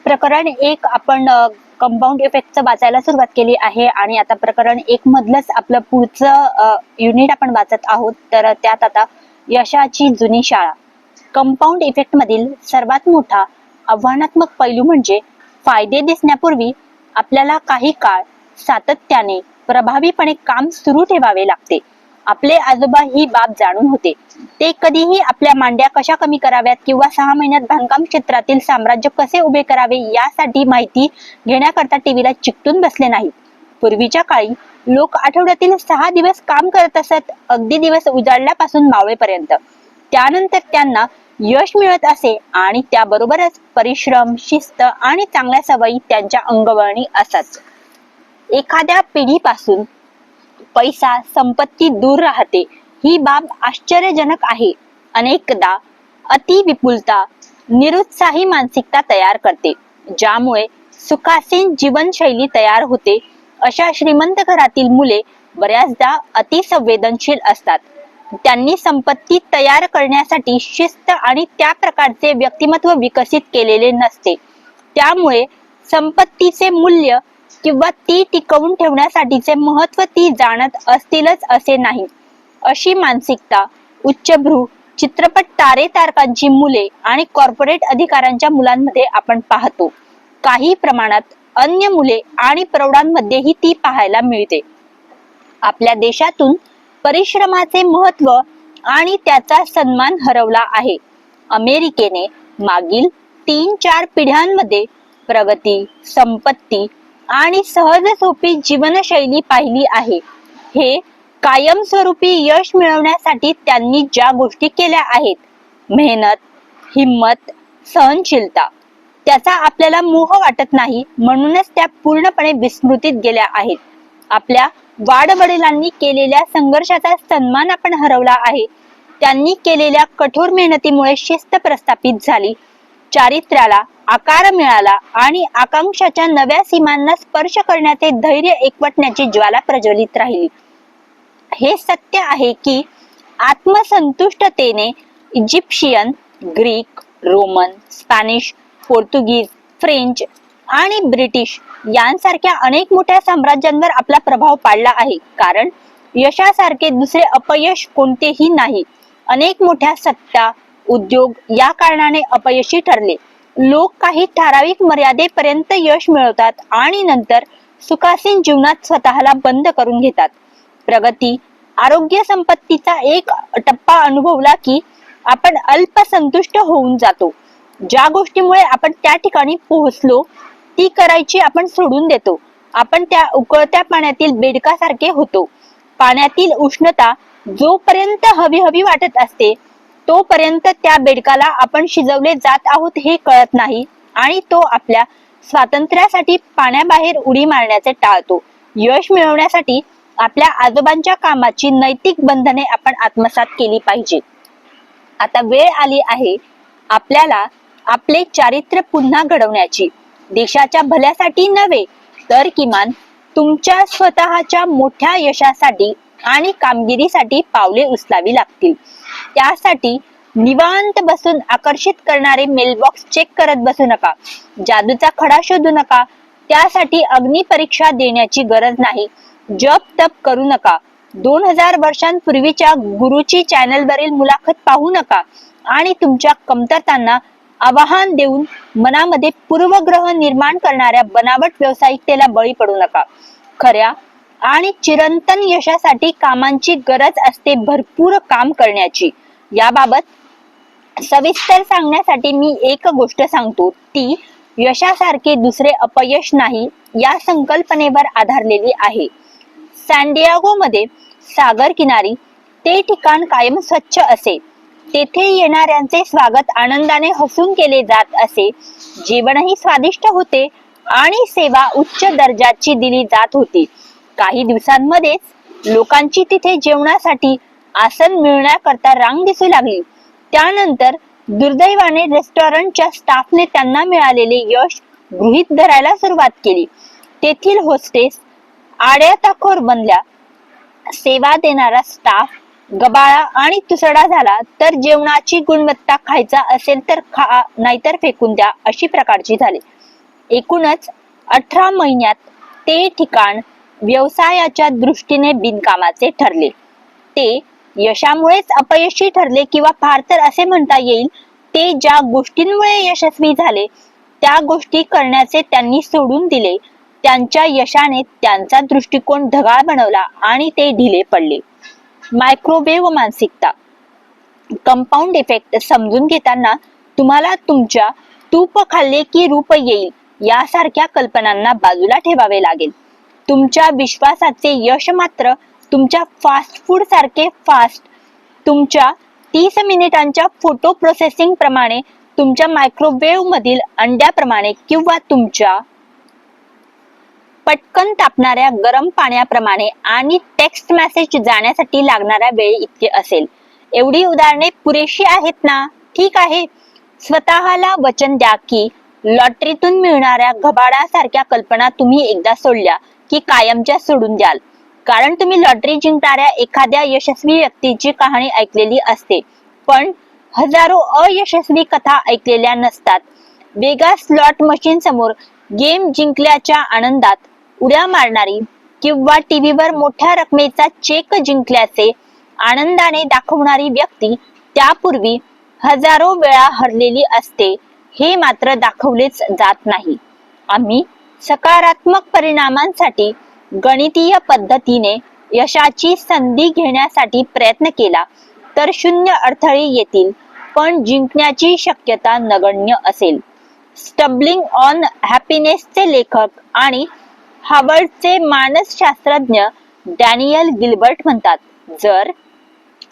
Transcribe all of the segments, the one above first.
प्रकरण एक आपण कंपाऊंड इफेक्टचं वाचायला सुरुवात केली आहे आणि आता प्रकरण एक मधलंच आपलं पुढचं युनिट आपण वाचत आहोत. तर त्यात आता यशाची जुनी शाळा. कंपाऊंड इफेक्ट मधील सर्वात मोठा आव्हानात्मक पैलू म्हणजे फायदे दिसण्यापूर्वी आपल्याला काही काळ सातत्याने प्रभावीपणे काम सुरू ठेवावे लागते. आपले आजोबा ही बाब जाणून होते. ते कधीही आपल्या मांड्या कशा कमी कराव्यात किंवा 6 महिन्यात बांधकाम क्षेत्रातील साम्राज्य कसे उभे करावे यासाठी माहिती घेण्याकरता टीव्हीला चिकटून बसले नाहीत. पूर्वीच्या काळी लोक आठवड्यातील 6 दिवस काम करत असत, अगदी दिवस उजाडल्यापासून मावळेपर्यंत. त्यानंतर त्यांना यश मिळत असे आणि त्याबरोबरच परिश्रम, शिस्त आणि चांगल्या सवयी त्यांच्या अंगवळणी असत. एखाद्या पिढीपासून पैसा, संपत्ती दूर राहते ही बाब आश्चर्यजनक आहे. अनेकदा अति विपुलता निरुत्साही मानसिकता तयार करते, ज्यामुळे सुखासीन जीवनशैली तयार होते. अशा श्रीमंत घरातील मुले बऱ्याचदा अतिसंवेदनशील असतात. त्यांनी संपत्ती तयार करण्यासाठी शिस्त आणि त्या प्रकारचे व्यक्तिमत्व विकसित केलेले नसते. त्यामुळे संपत्तीचे मूल्य किंवा ती टिकवून ठेवण्यासाठीचे महत्व ती जाणत असतीलच असे नाही. अशी मानसिकता उच्चभ्रू चित्रपट तारकांची मुले आणि कॉर्पोरेट अधिकाऱ्यांच्या मुलांमध्ये आपण पाहतो. काही प्रमाणात अन्य मुले आणि प्रौढांमध्येही ती पाहायला मिळते. आपल्या देशातून परिश्रमाचे महत्व आणि त्याचा सन्मान हरवला आहे. अमेरिकेने मागील 3-4 पिढ्यांमध्ये प्रगती, संपत्ती आणि सहज सोपी जीवनशैली पाहिली आहे. हे कायमस्वरूपी यश मिळवण्यासाठी त्यांनी ज्या गोष्टी केल्या आहेत, मेहनत, हिम्मत, सहनशीलता, त्याचा आपल्याला मोह वाटत नाही, म्हणूनच त्या पूर्णपणे विस्मृतीत गेल्या आहेत. आपल्या वाडवडिलांनी केलेल्या संघर्षाचा सन्मान आपण हरवला आहे. त्यांनी केलेल्या कठोर मेहनतीमुळे शिस्त प्रस्थापित झाली, चारित्र्याला आकार मिळाला आणि आकांक्षाच्या नव्या सीमांना स्पर्श करण्याचे धैर्य एकवटण्याची ज्वाला प्रज्वलित राहिली. हे सत्य आहे की आत्मसंतुष्टतेने इजिप्शियन, ग्रीक, रोमन, स्पॅनिश, पोर्तुगीज, फ्रेंच आणि ब्रिटिश यांसारख्या अनेक मोठ्या साम्राज्यांवर आपला प्रभाव पाडला आहे, कारण यशासारखे दुसरे अपयश कोणतेही नाही. अनेक मोठ्या सत्ता, उद्योग या कारणाने अपयशी ठरले. लोक काही ठराविक मर्यादेपर्यंत यश मिळवतात आणि नंतर सुखासीन जीवनात स्वतःला बंद करून घेतात. प्रगती, आरोग्य, संपत्तीचा एक टप्पा अनुभवला की आपण अल्पसंतुष्ट होऊन जातो. ज्या गोष्टीमुळे आपण त्या ठिकाणी पोहोचलो ती करायची आपण सोडून देतो. आपण त्या उकळत्या पाण्यातील बेडकासारखे होतो. पाण्यातील उष्णता जोपर्यंत हवी हवी वाटत असते तोपर्यंत त्या बेडकाला आपण शिजवले जात आहोत हे कळत नाही आणि तो आपल्या स्वातंत्र्यासाठी पाण्याबाहेर उडी मारण्याचे टाळतो. यश मिळवण्यासाठी आपल्या आजोबांच्या कामाची नैतिक बंधने आपण आत्मसात केली पाहिजे. आता वेळ आली आहे आपल्याला आपले चारित्र्य पुन्हा घडवण्याची. देशाच्या भल्यासाठी नव्हे तर किमान तुमच्या स्वतःच्या मोठ्या यशासाठी आणि कामगिरीसाठी पावले उचलावी लागतील. त्यासाठी निवांत बसून आकर्षित करणारे मेलबॉक्स चेक करत बसू नका. जादूचा खडा शोधू नका. त्यासाठी अग्निपरीक्षा देण्याची गरज नाही. जप तप करू नका. 2000 वर्षांपूर्वीच्या गुरुची चॅनलवरील मुलाखत पाहू नका आणि तुमच्या कमतरतांना आवाहन देऊन मनामध्ये पूर्वग्रह निर्माण करणाऱ्या बनावट व्यावसायिकतेला बळी पडू नका. खऱ्या आणि चिरंतन यशासाठी कामांची गरज असते भरपूर काम करण्याची. याबाबत सविस्तर सांगण्यासाठी मी एक गोष्ट सांगतो, ती यशासारखे दुसरे अपयश नाही या संकल्पनेवर आधारलेली आहे. सॅन मध्ये सागर किनारी ते ठिकाण कायम स्वच्छ असे. तेथे येणाऱ्यांचे स्वागत आनंदाने हसून केले जात असे. जेवणही स्वादिष्ट होते आणि सेवा उच्च दर्जाची दिली जात होती. काही दिवसांमध्येच लोकांची तिथे जेवणासाठी आसन मिळण्याकरता रांग दिसू लागली. त्यानंतर दुर्दैवाने रेस्टॉरंटच्या स्टाफने त्यांना मिळालेले यश गृहीत धरायला सुरुवात केली. तेथील होस्टेस आड्याताखोर बनल्या. सेवा देणारा स्टाफ गबाळा आणि तुसडा झाला. तर जेवणाची गुणवत्ता खायचा असेल तर खा, नाहीतर फेकून द्या अशी प्रकारची झाली. एकूणच 18 महिन्यात ते ठिकाण व्यवसायाच्या दृष्टीने बिनकामाचे ठरले. ते यशामुळेच अपयशी ठरले किंवा फार तर असे म्हणता येईल ते ज्या गोष्टींमुळे यशस्वी झाले त्या गोष्टी करण्याचे त्यांनी सोडून दिले. त्यांच्या यशाने त्यांचा दृष्टिकोन ढगाळ बनवला आणि ते ढिले पडले. मायक्रोवेव्ह मानसिकता. कंपाऊंड इफेक्ट समजून घेताना तुम्हाला तुमच्या तूप खाल्ले की रूप येईल यासारख्या कल्पनांना बाजूला ठेवावे लागेल. तुमच्या विश्वासाचे यश मात्र तुमच्या फास्ट फूड सारखे फास्ट, तुमच्या 30 मिनिटांच्या फोटो प्रोसेसिंग प्रमाणे, तुमच्या मायक्रोवेव्ह मधील अंड्याप्रमाणे किंवा तुमच्या पटकन तापणाऱ्या गरम पाण्याप्रमाणे आणि टेक्स्ट मेसेज जाण्यासाठी लागणाऱ्या वेळ इतके असेल. एवढी उदाहरणे पुरेशी आहेत ना? ठीक आहे. स्वतःला वचन द्या की लॉटरीतून मिळणाऱ्या घबाडासारख्या कल्पना तुम्ही एकदा सोडल्या की कायमच्या सोडून द्याल. कारण तुम्ही लॉटरी जिंकणाऱ्या एखाद्या यशस्वी व्यक्तीची कहाणी ऐकलेली असते, पण हजारो अयशस्वी कथा ऐकलेल्या नसतात. वेगा स्लॉट मशीन समोर गेम जिंकल्याच्या आनंदात उड्या मारणारी किंवा टीव्हीवर मोठ्या रकमेचा चेक जिंकल्याचे आनंदाने दाखवणारी व्यक्ती त्यापूर्वी हजारो वेळा हरलेली असते हे मात्र दाखवलेच जात नाही. आम्ही सकारात्मक परिणामांसाठी गणितीय पद्धतीने यशाची संधी घेण्यासाठी प्रयत्न केला तर शून्य अडथळे येतील, पण जिंकण्याची शक्यता नगण्य असेल. स्टबलिंग ऑन हॅपीनेसचे लेखक आणि हार्वर्डचे मानसशास्त्रज्ञ डॅनियल गिल्बर्ट म्हणतात, जर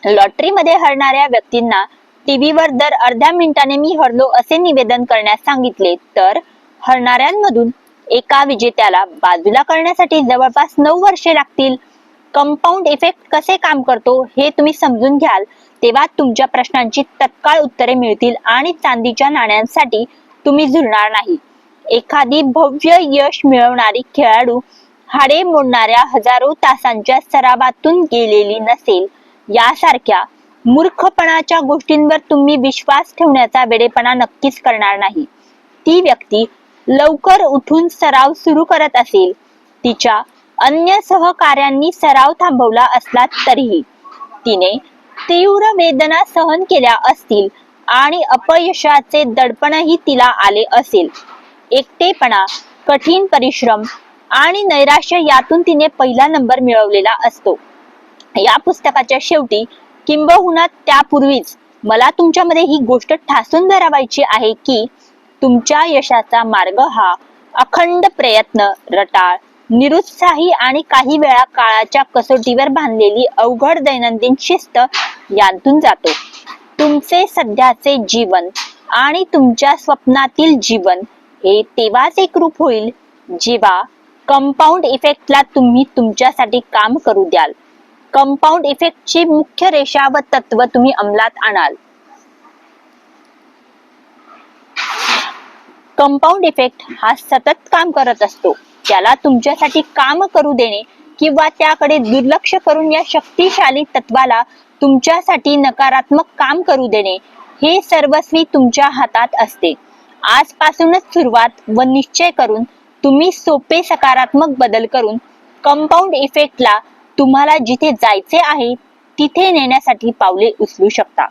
लॉटरीमध्ये हरणाऱ्या व्यक्तींना टीव्हीवर दर अर्ध्या मिनिटाने मी हरलो असे निवेदन करण्यास सांगितले तर हरणाऱ्यांमधून एका विजेत्याला बाजूला करण्यासाठी जवळपास 9 वर्षे लागतील. कंपाऊंड इफेक्ट कसे काम करतो हे तुम्ही समजून घ्याल तेव्हा तुमच्या प्रश्नांची तत्काळ उत्तरे मिळतील आणि चांदीच्या नाण्यांसाठी तुम्ही झुरणार नाही. एखादी भव्य यश मिळवणारी खेळाडू हाडे मोडणाऱ्या हजारो तासांच्या सरावातून गेलेली नसेल. यासारख्या मूर्खपणाच्या गोष्टींवर तुम्ही विश्वास ठेवण्याचा वेडेपणा नक्कीच करणार नाही. ती व्यक्ती लवकर उठून सराव सुरू करत असेल. तिच्या अन्य सहकाऱ्यांनी सराव थांबवला असला तरीही तिने तीव्र वेदना सहन केल्या असतील आणि अपयशाचे दडपणही तिला आले असेल. एकटेपणा, कठीण परिश्रम आणि नैराश्य यातून तिने पहिला नंबर मिळवलेला असतो. या पुस्तकाच्या शेवटी किंबहुना त्यापूर्वीच मला तुमच्यामध्ये ही गोष्ट ठासून धरावायची आहे की तुमच्या यशाचा मार्ग हा अखंड प्रयत्न, रटाळ, निरुत्साही आणि काही वेळा काळाच्या कसोटीवर बांधलेली अवघड दैनंदिन शिस्त यांतून जातो. तुमचे सध्याचे जीवन आणि तुमच्या स्वप्नातील जीवन हे तेव्हाच एकरूप होईल जेव्हा कंपाऊंड इफेक्टला तुम्ही तुमच्यासाठी काम करू द्याल. कंपाऊंड इफेक्टची मुख्य रेषा व तत्व तुम्ही अंमलात आणाल. कंपाऊंड इफेक्ट हा सतत काम करत असतो. त्याला तुमच्यासाठी काम करू देणे किंवा त्याकडे दुर्लक्ष करून या शक्तिशाली तत्वाला तुमच्यासाठी नकारात्मक काम करू देणे हे सर्वस्वी तुमच्या हातात असते. आजपासूनच सुरुवात व निश्चय करून तुम्ही सोपे सकारात्मक बदल करून कंपाऊंड इफेक्टला तुम्हाला जिथे जायचे आहे तिथे नेण्यासाठी पावले उचलू शकता.